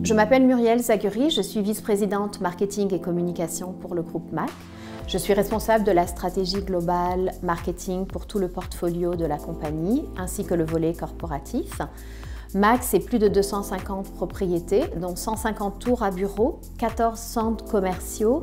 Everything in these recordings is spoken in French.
Je m'appelle Muriel Zagury, je suis vice-présidente marketing et communication pour le groupe MAC. Je suis responsable de la stratégie globale marketing pour tout le portfolio de la compagnie, ainsi que le volet corporatif. MAC, c'est plus de 250 propriétés, dont 150 tours à bureaux, 14 centres commerciaux,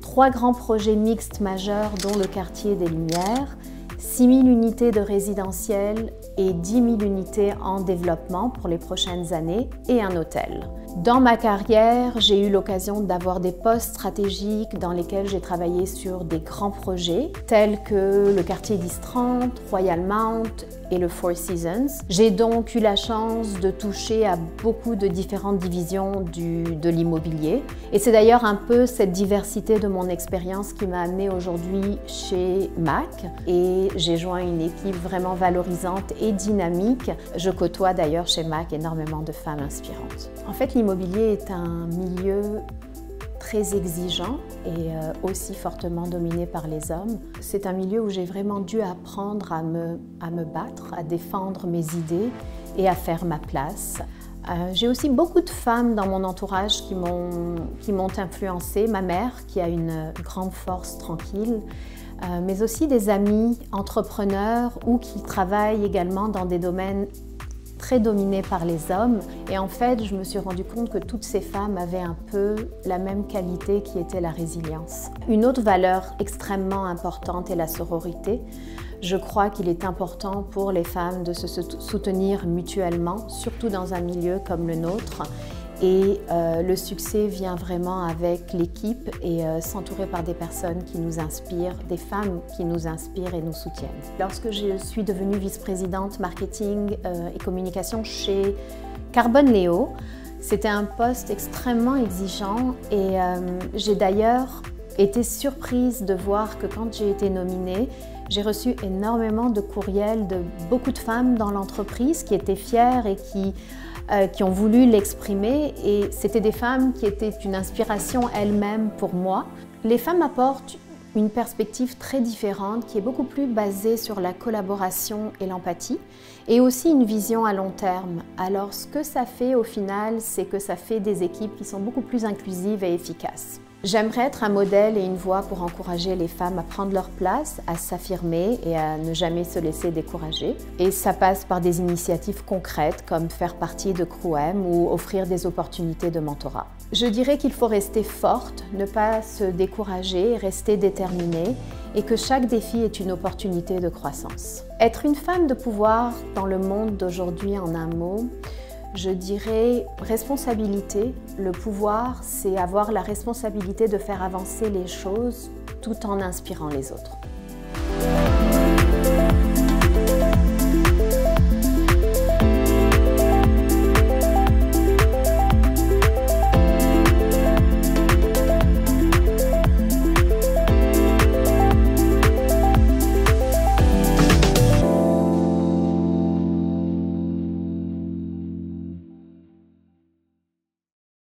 3 grands projets mixtes majeurs dont le quartier des Lumières, 6 000 unités de résidentiel et 10 000 unités en développement pour les prochaines années et un hôtel. Dans ma carrière, j'ai eu l'occasion d'avoir des postes stratégiques dans lesquels j'ai travaillé sur des grands projets tels que le quartier d'East 30, Royal Mount et le Four Seasons. J'ai donc eu la chance de toucher à beaucoup de différentes divisions de l'immobilier. Et c'est d'ailleurs un peu cette diversité de mon expérience qui m'a amenée aujourd'hui chez MAC. Et j'ai joint une équipe vraiment valorisante et dynamique. Je côtoie d'ailleurs chez MAC énormément de femmes inspirantes. En fait, l'immobilier est un milieu très exigeant et aussi fortement dominé par les hommes. C'est un milieu où j'ai vraiment dû apprendre à me battre, à défendre mes idées et à faire ma place. J'ai aussi beaucoup de femmes dans mon entourage qui m'ont influencée. Ma mère, qui a une grande force tranquille, mais aussi des amis entrepreneurs ou qui travaillent également dans des domaines très dominée par les hommes. Et en fait, je me suis rendu compte que toutes ces femmes avaient un peu la même qualité qui était la résilience. Une autre valeur extrêmement importante est la sororité. Je crois qu'il est important pour les femmes de se soutenir mutuellement, surtout dans un milieu comme le nôtre. Et le succès vient vraiment avec l'équipe et s'entourer par des personnes qui nous inspirent, des femmes qui nous inspirent et nous soutiennent. Lorsque je suis devenue vice-présidente marketing et communication chez Carbone Léo, c'était un poste extrêmement exigeant et j'ai d'ailleurs été surprise de voir que quand j'ai été nominée, j'ai reçu énormément de courriels de beaucoup de femmes dans l'entreprise qui étaient fières et qui ont voulu l'exprimer, et c'était des femmes qui étaient une inspiration elles-mêmes pour moi. Les femmes apportent une perspective très différente qui est beaucoup plus basée sur la collaboration et l'empathie et aussi une vision à long terme. Alors ce que ça fait au final, c'est que ça fait des équipes qui sont beaucoup plus inclusives et efficaces. J'aimerais être un modèle et une voix pour encourager les femmes à prendre leur place, à s'affirmer et à ne jamais se laisser décourager. Et ça passe par des initiatives concrètes comme faire partie de CRUEM ou offrir des opportunités de mentorat. Je dirais qu'il faut rester forte, ne pas se décourager, rester déterminée et que chaque défi est une opportunité de croissance. Être une femme de pouvoir dans le monde d'aujourd'hui en un mot, je dirais responsabilité. Le pouvoir, c'est avoir la responsabilité de faire avancer les choses tout en inspirant les autres.